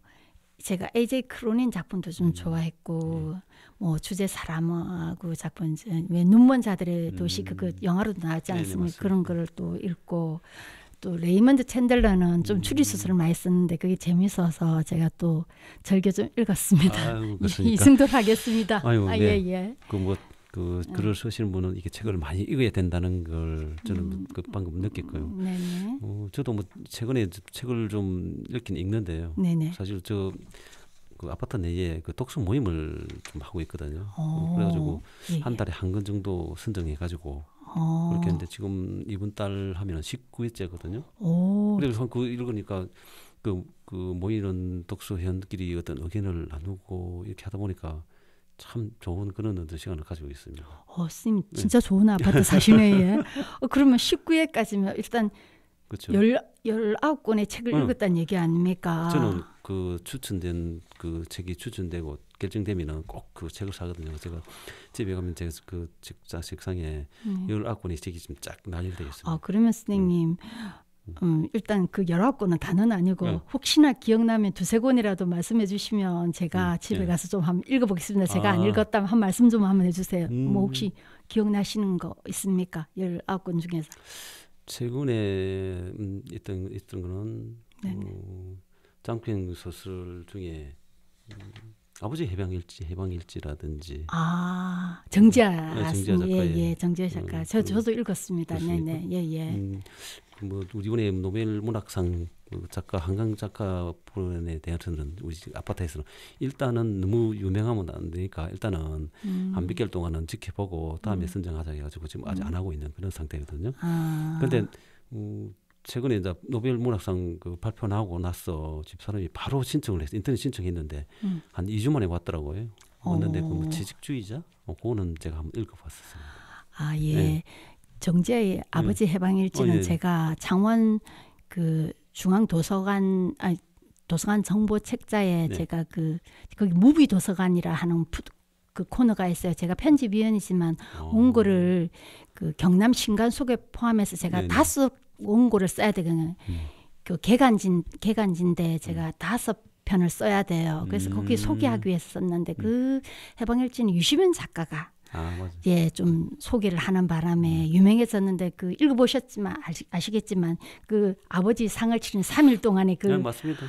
제가 AJ 크로닌 작품도 좀 좋아했고 뭐 주제 사람하고 작품 왜 눈먼 자들의 도시 그 영화로도 나왔지 않습니까? 그런 거를 또 읽고 또 레이먼드 챈들러는 좀 추리 소설을 많이 썼는데 그게 재밌어서 제가 또 즐겨 좀 읽었습니다. 이 정도로 하겠습니다. 예. 그 글을 쓰시는 분은 이게 책을 많이 읽어야 된다는 걸 저는 방금 느꼈고요. 저도 뭐 최근에 책을 좀 읽긴 읽는데요. 사실 그 아파트 내에 그 독서 모임을 좀 하고 있거든요. 그래가지고 한 달에 한 권 정도 선정해가지고 그렇게 했는데 지금 이번 달 하면은 19회째거든요. 그래서 그 읽으니까 그 모이는 독서 회원끼리 어떤 의견을 나누고 이렇게 하다 보니까 참 좋은 그런 시간을 가지고 있습니다. 선생님 진짜 좋은 아파트 사시네. 그러면 19회까지면 일단 그렇죠. 19권의 책을 읽었다는 얘기 아닙니까? 저는 그 추천된 그 책이 추천되고 결정되면은 꼭 그 책을 사거든요. 제가 집에 가면 제가 그 책상에 19권의 책이 좀 쫙 나열되어 있습니다. 그러면 선생님 일단 그 19권은 다는 아니고 혹시나 기억나면 두세 권이라도 말씀해 주시면 제가 집에 가서 좀 한번 읽어보겠습니다. 제가 안 읽었다면 한 말씀 좀 한번 해주세요. 뭐 혹시 기억나시는 거 있습니까? 19권 중에서. 최근에 있던 거는 장편 소설 중에 아버지 해방일지라든지 정지아 작가 정지아 작가 저도 읽었습니다. 뭐 우리 노벨 문학상 작가 한강 작가 분에 대해서는 우리 아파트에서는 일단은 너무 유명하면 안 되니까 일단은 한 몇 개월 동안은 지켜보고 다음에 선정하자 해가지고 지금 아직 안 하고 있는 그런 상태거든요. 그런데 최근에 이제 노벨 문학상 그 발표 나오고 나서 집사람이 바로 신청을 했어요. 인터넷 신청했는데 한 2주 만에 왔더라고요. 왔는데 그 채식주의자 그거는 제가 한번 읽어봤었습니다. 정지아의 아버지 해방일지는 제가 창원 그 중앙도서관 도서관 정보 책자에 제가 거기 무비 도서관이라 하는 그 코너가 있어요. 제가 편집위원이지만 원고를 그 경남 신간 속에 포함해서 제가 5 원고를 써야 되거든요. 그 개간지인데 제가 5편을 써야 돼요. 그래서 거기 소개하기 위해서 썼는데 그 해방일지는 유시민 작가가 좀 소개를 하는 바람에 유명해졌는데 그 읽어보셨지만 아시겠지만 그 아버지 상을 치는 3일 동안에 맞습니다.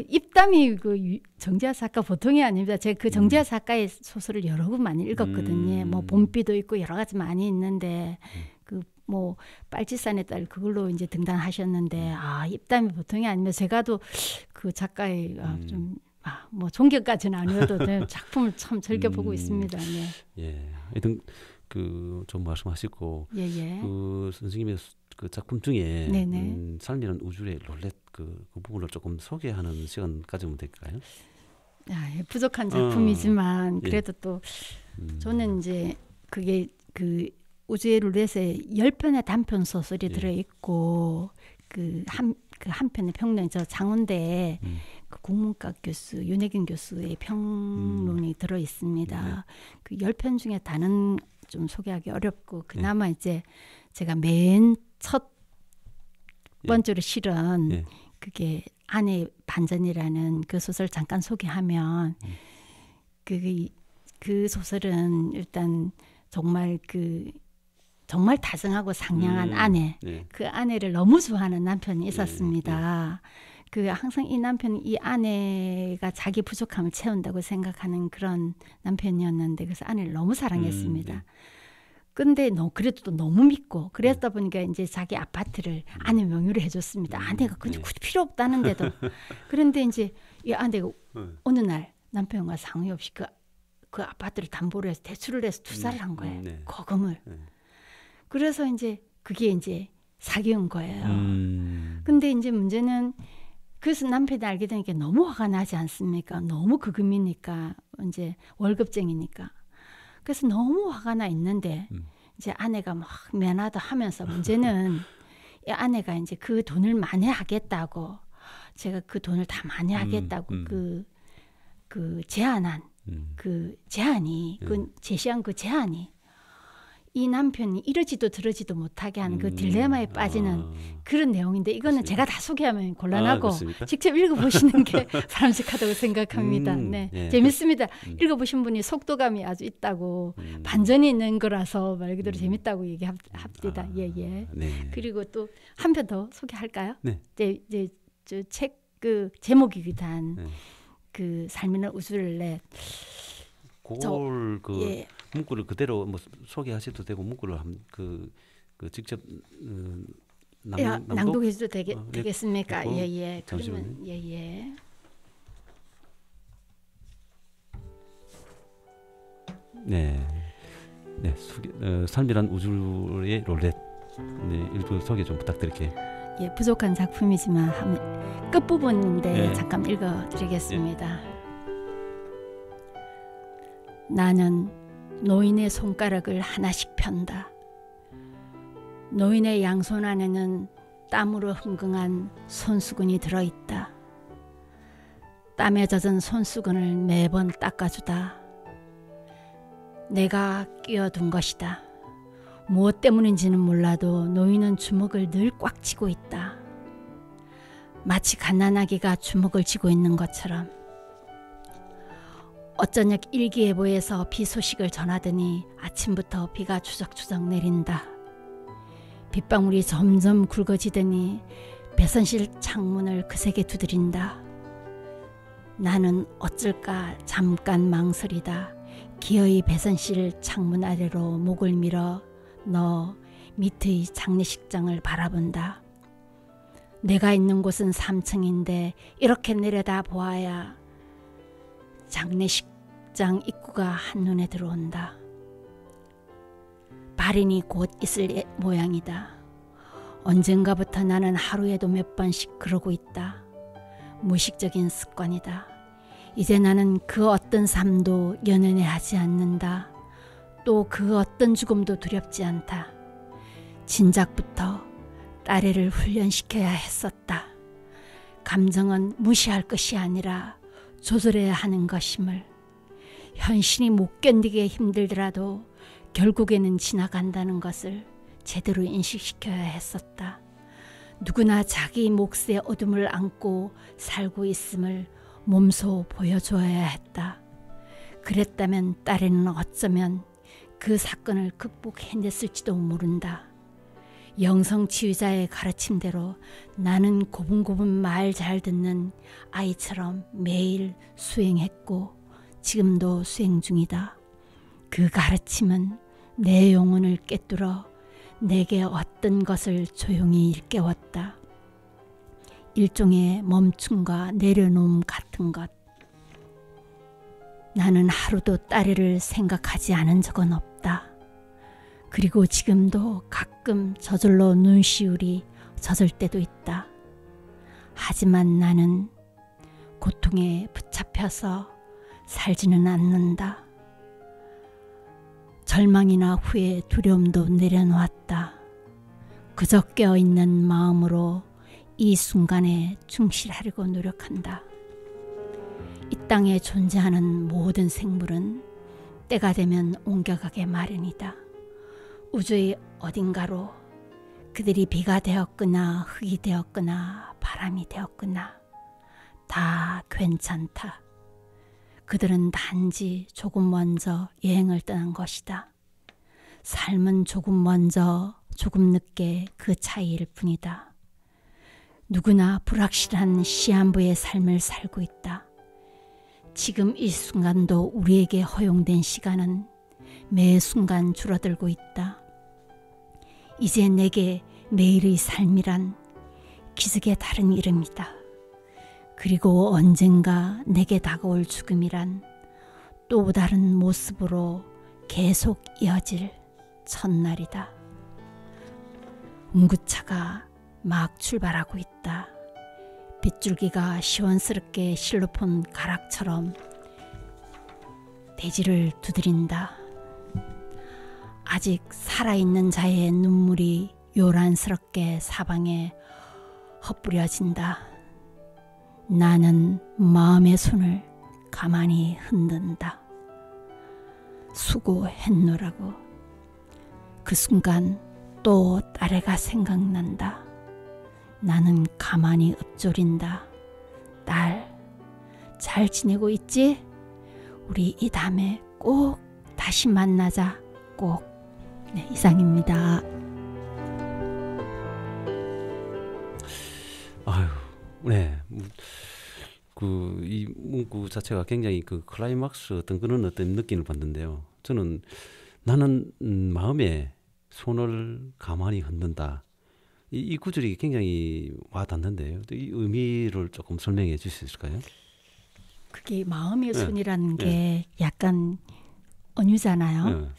입담이 그 정지아 작가 보통이 아닙니다. 제가 그 정지아 작가의 소설을 여러 권 많이 읽었거든요. 뭐 봄비도 있고 여러 가지 많이 있는데 그 뭐 빨치산의 딸 그걸로 이제 등단하셨는데 입담이 보통이 아니면 제가도 그 작가의 좀 뭐 존경까지는 아니어도 작품을 참 즐겨 보고 있습니다. 하여튼 그 좀 말씀하시고 그 선생님의 그 작품 중에 삶이란 우주의 롤렛 그 부분을 조금 소개하는 시간 가지면 될까요? 부족한 작품이지만 그래도 또 저는 이제 그게 그 우주의 룰렛에 10편의 단편 소설이 들어 있고 그 한 편의 평론 저 장운대에 그 국문과 교수 윤혜균 교수의 평론이 들어 있습니다. 그 10편 중에 다는 좀 소개하기 어렵고 그나마 이제 제가 맨 첫 번째로 실은 그게 아내 반전이라는 그 소설 잠깐 소개하면 그 소설은 일단 정말 정말 다정하고 상냥한 아내, 그 아내를 너무 좋아하는 남편이 있었습니다. 그 항상 이 남편이 이 아내가 자기 부족함을 채운다고 생각하는 그런 남편이었는데 그래서 아내를 너무 사랑했습니다. 근데 그래도 또 너무 믿고 그랬다 보니까 이제 자기 아파트를 아내 명의로 해줬습니다. 아내가 굳이 필요 없다는데도. 그런데 이제 이 아내가 어느 날 남편과 상의 없이 그 아파트를 담보로 해서 대출을 해서 투자를 한 거예요. 거금을. 그래서 이제 그게 이제 사기인 거예요. 근데 이제 문제는 그래서 남편이 알게 되니까 너무 화가 나지 않습니까? 너무 거금이니까 이제 월급쟁이니까. 그래서 너무 화가 나 있는데 이제 아내가 막 미안하다 하면서 문제는 이 아내가 이제 그 돈을 만회하겠다고 제가 그 돈을 다 만회하겠다고 그 제안한 그 제안이 그 제시한 그 제안이 이 남편이 이러지도 저러지도 못하게 하는 그 딜레마에 빠지는 그런 내용인데 이거는 제가 다 소개하면 곤란하고 직접 읽어보시는 게 바람직하다고 생각합니다. 네, 재밌습니다. 읽어보신 분이 속도감이 아주 있다고 반전이 있는 거라서 말 그대로 재밌다고 얘기합니다. 네. 그리고 또 한 편 더 소개할까요? 네. 이제 저 책 그 제목이기도 한 그 삶이는 우주를 그걸 문구를 그대로 뭐 소개하셔도 되고 문구를 그 직접 낭독해도 되겠습니까? 그러면 삶이란 우주의 롤렛. 일부 소개 좀 부탁드릴게요. 부족한 작품이지만 끝부분인데 잠깐 읽어드리겠습니다. 나는 노인의 손가락을 하나씩 편다. 노인의 양손 안에는 땀으로 흥건한 손수건이 들어있다. 땀에 젖은 손수건을 매번 닦아주다. 내가 끼워둔 것이다. 무엇 때문인지는 몰라도 노인은 주먹을 늘 꽉 쥐고 있다. 마치 갓난아기가 주먹을 쥐고 있는 것처럼. 어쩌녁 일기예보에서 비 소식을 전하더니 아침부터 비가 추적추적 내린다. 빗방울이 점점 굵어지더니 배선실 창문을 그세게 두드린다. 나는 어쩔까 잠깐 망설이다. 기어이 배선실 창문 아래로 목을 밀어 너 밑의 장례식장을 바라본다. 내가 있는 곳은 3층인데 이렇게 내려다 보아야 장례식장 입구가 한눈에 들어온다. 발인이 곧 있을 모양이다. 언젠가부터 나는 하루에도 몇 번씩 그러고 있다. 무의식적인 습관이다. 이제 나는 그 어떤 삶도 연연해 하지 않는다. 또 그 어떤 죽음도 두렵지 않다. 진작부터 딸애를 훈련시켜야 했었다. 감정은 무시할 것이 아니라 조절해야 하는 것임을. 현실이 못 견디게 힘들더라도 결국에는 지나간다는 것을 제대로 인식시켜야 했었다. 누구나 자기 몫의 어둠을 안고 살고 있음을 몸소 보여줘야 했다. 그랬다면 딸애는 어쩌면 그 사건을 극복해냈을지도 모른다. 영성치유자의 가르침대로 나는 고분고분 말 잘 듣는 아이처럼 매일 수행했고 지금도 수행 중이다. 그 가르침은 내 영혼을 꿰뚫어 내게 어떤 것을 조용히 일깨웠다. 일종의 멈춤과 내려놓음 같은 것. 나는 하루도 딸애를 생각하지 않은 적은 없다. 그리고 지금도 가끔 저절로 눈시울이 젖을 때도 있다. 하지만 나는 고통에 붙잡혀서 살지는 않는다. 절망이나 후회, 두려움도 내려놓았다. 그저 깨어있는 마음으로 이 순간에 충실하려고 노력한다. 땅에 존재하는 모든 생물은 때가 되면 옮겨가게 마련이다. 우주의 어딘가로 그들이 비가 되었거나 흙이 되었거나 바람이 되었거나 다 괜찮다. 그들은 단지 조금 먼저 여행을 떠난 것이다. 삶은 조금 먼저 조금 늦게 그 차이일 뿐이다. 누구나 불확실한 시한부의 삶을 살고 있다. 지금 이 순간도 우리에게 허용된 시간은 매 순간 줄어들고 있다. 이제 내게 매일의 삶이란 기적의 다른 이름이다. 그리고 언젠가 내게 다가올 죽음이란 또 다른 모습으로 계속 이어질 첫날이다. 운구차가 막 출발하고 있다. 빗줄기가 시원스럽게 실로폰 가락처럼 대지를 두드린다. 아직 살아있는 자의 눈물이 요란스럽게 사방에 헛뿌려진다. 나는 마음의 손을 가만히 흔든다. 수고했노라고. 그 순간 또 딸애가 생각난다. 나는 가만히 읊조린다. 딸, 잘 지내고 있지? 우리 이 다음에 꼭 다시 만나자. 꼭. 네, 이상입니다. 아유, 네. 이 문구 자체가 굉장히 그 클라이막스 어떤 그런 어떤 느낌을 받는데요. 저는 나는 마음에 손을 가만히 흔든다. 이 구절이 굉장히 와닿는데요. 이 의미를 조금 설명해 주실 수 있을까요? 그게 마음의 손이라는 게 약간 언유잖아요.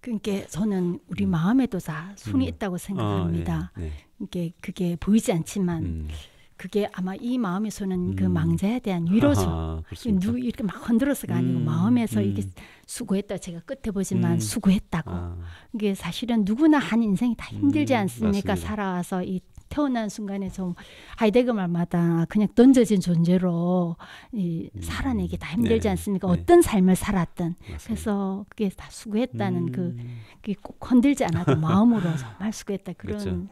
그러니까 저는 우리 마음에도 다 손이 있다고 생각합니다. 그게 보이지 않지만 그게 아마 이 마음의 손은 그 망자에 대한 위로죠. 누구 이렇게 막 흔들어서가 아니고 마음에서 이게 수고했다. 제가 끝에 보지만 수고했다고. 이게 사실은 누구나 한 인생이 다 힘들지 않습니까? 맞습니다. 살아와서 이 태어난 순간에 좀 하이데거 말마다 그냥 던져진 존재로 살아내기 다 힘들지 네. 않습니까? 네. 어떤 삶을 살았든. 맞습니다. 그래서 그게 다 수고했다는 그게 꼭 건들지 않아도 마음으로 정말 수고했다. 그런 그렇죠.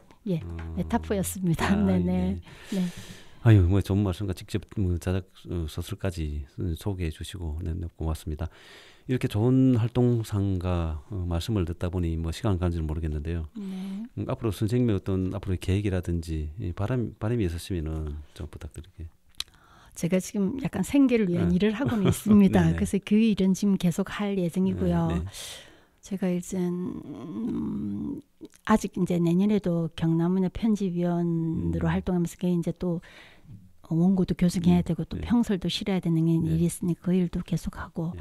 메타포였습니다. 네네. 네. 아유, 뭐 좋은 말씀과 직접 자작 소설까지 소개해 주시고 네, 고맙습니다. 이렇게 좋은 활동상과 말씀을 듣다 보니 뭐 시간 가는 줄 모르겠는데요. 네. 앞으로 선생님의 어떤 앞으로의 계획이라든지 바람이 있으시면은 좀 부탁드릴게요. 제가 지금 약간 생계를 위한 일을 하고는 있습니다. 네네. 그래서 그 일은 지금 계속 할 예정이고요. 네. 제가 이제 아직 이제 내년에도 경남은행 편집위원으로 활동하면서 그게 이제 또 원고도 교수해야 되고 또 평설도 실어야 되는 일이 있으니 그 일도 계속하고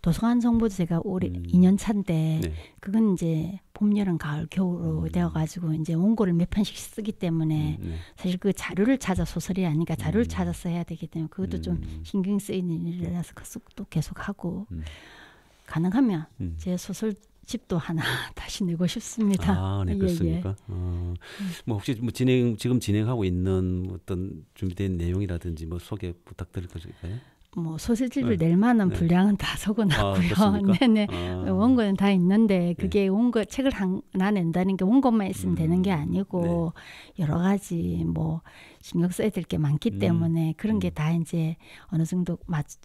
도서관 정보도 제가 올해 2년 차인데 그건 이제 봄, 여름, 가을, 겨울로 되어가지고 이제 원고를 몇 편씩 쓰기 때문에 사실 그 자료를 찾아 소설이 아니니까 자료를 찾아서 해야 되기 때문에 그것도 좀 신경 쓰이는 일이라서 그것도 계속하고 가능하면 제 소설집도 하나 다시 내고 싶습니다. 아, 네, 그렇습니까? 뭐 혹시 뭐 지금 진행하고 있는 어떤 준비된 내용이라든지 뭐 소개 부탁드릴 것일까요? 뭐 소설집을 낼 만한 분량은 다 적어놨고요. 네네. 원고는 다 있는데 그게 원고 책을 하나 낸다는 게 원고만 있으면 되는 게 아니고 여러 가지 뭐 신경 써야 될 게 많기 때문에 그런 게 다 이제 어느 정도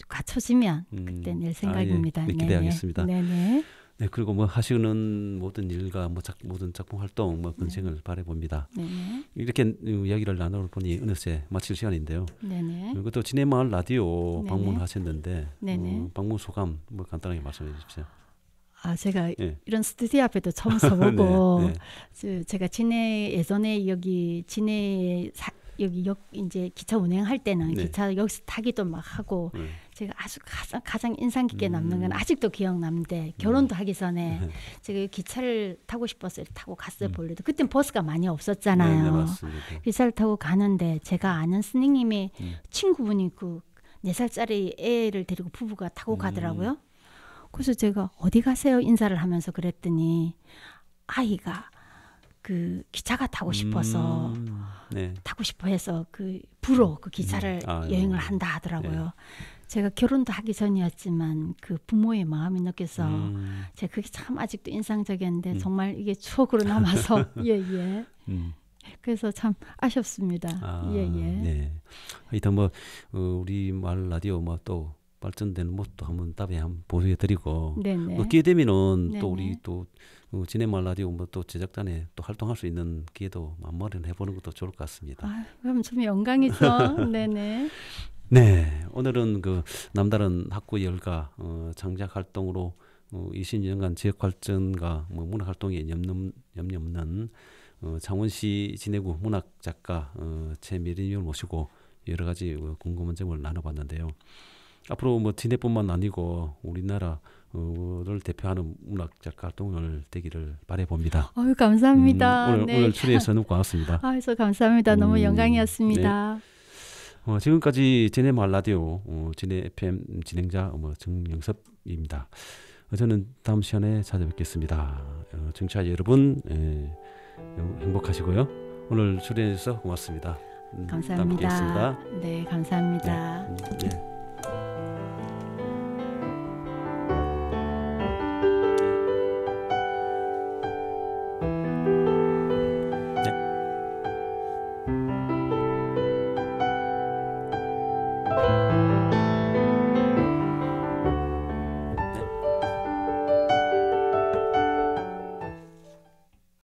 갖춰지면 그때 낼 생각입니다. 네, 기대하겠습니다. 네네. 네, 그리고 뭐 하시는 모든 일과 뭐 모든 작품 활동 뭐 건생을 바라봅니다. 네네. 이렇게 이야기를 나눠보니 어느새 마칠 시간인데요. 네네. 그리고 또 진해마을 라디오 네네. 방문하셨는데 네네. 방문 소감 뭐 간단하게 말씀해 주십시오. 제가 이런 스튜디오 앞에도 처음 서보고 제가 진해 예전에 여기 진해 여기 이제 기차 운행할 때는 기차 여기서 타기도 막 하고 제가 아주 가장 인상 깊게 남는 건 아직도 기억나는데 결혼도 하기 전에 제가 기차를 타고 싶었어요. 타고 갔어요. 본래도 그땐 버스가 많이 없었잖아요. 네, 맞습니다. 기차를 타고 가는데 제가 아는 스님이 친구분이 그 4살짜리 애를 데리고 부부가 타고 가더라고요. 그래서 제가 어디 가세요? 인사를 하면서 그랬더니 아이가 그 기차가 타고 싶어서 타고 싶어 해서 그 부로 그 기차를 여행을 한다 하더라고요. 제가 결혼도 하기 전이었지만 그 부모의 마음이 느껴서 제가 그게 참 아직도 인상적이었는데 정말 이게 추억으로 남아서 예예. 그래서 참 아쉽습니다. 예예. 네. 하여튼 뭐 우리 말 라디오 뭐 또 발전되는 모습도 한번 답에 한번 보여드리고 네네. 기회 되면은 네네. 또 우리 또 진해말 라디오 뭐 또 제작단에 또 활동할 수 있는 기회도 마련해 보는 것도 좋을 것 같습니다. 아, 그럼 좀 영광이죠. 네네. 네, 오늘은 그 남다른 학구 열가 창작 활동으로 20년간 지역 발전과 뭐 문학 활동에 염려 없는 창원시 진해구 문학 작가 최미린님을 모시고 여러 가지 궁금한 점을 나눠봤는데요. 앞으로 뭐 진해뿐만 아니고 우리나라를 대표하는 문학 작가 활동을 되기를 바라봅니다. 아유, 감사합니다. 오늘 출연해서 너무 고맙습니다. 아유, 감사합니다. 너무 영광이었습니다. 네. 지금까지 진해말 라디오 진해 FM 진행자 정영섭입니다. 저는 다음 시간에 찾아뵙겠습니다. 청취자 여러분 행복하시고요. 오늘 출연해주셔서 고맙습니다. 감사합니다. 다음 뵙겠습니다. 네, 감사합니다. 네.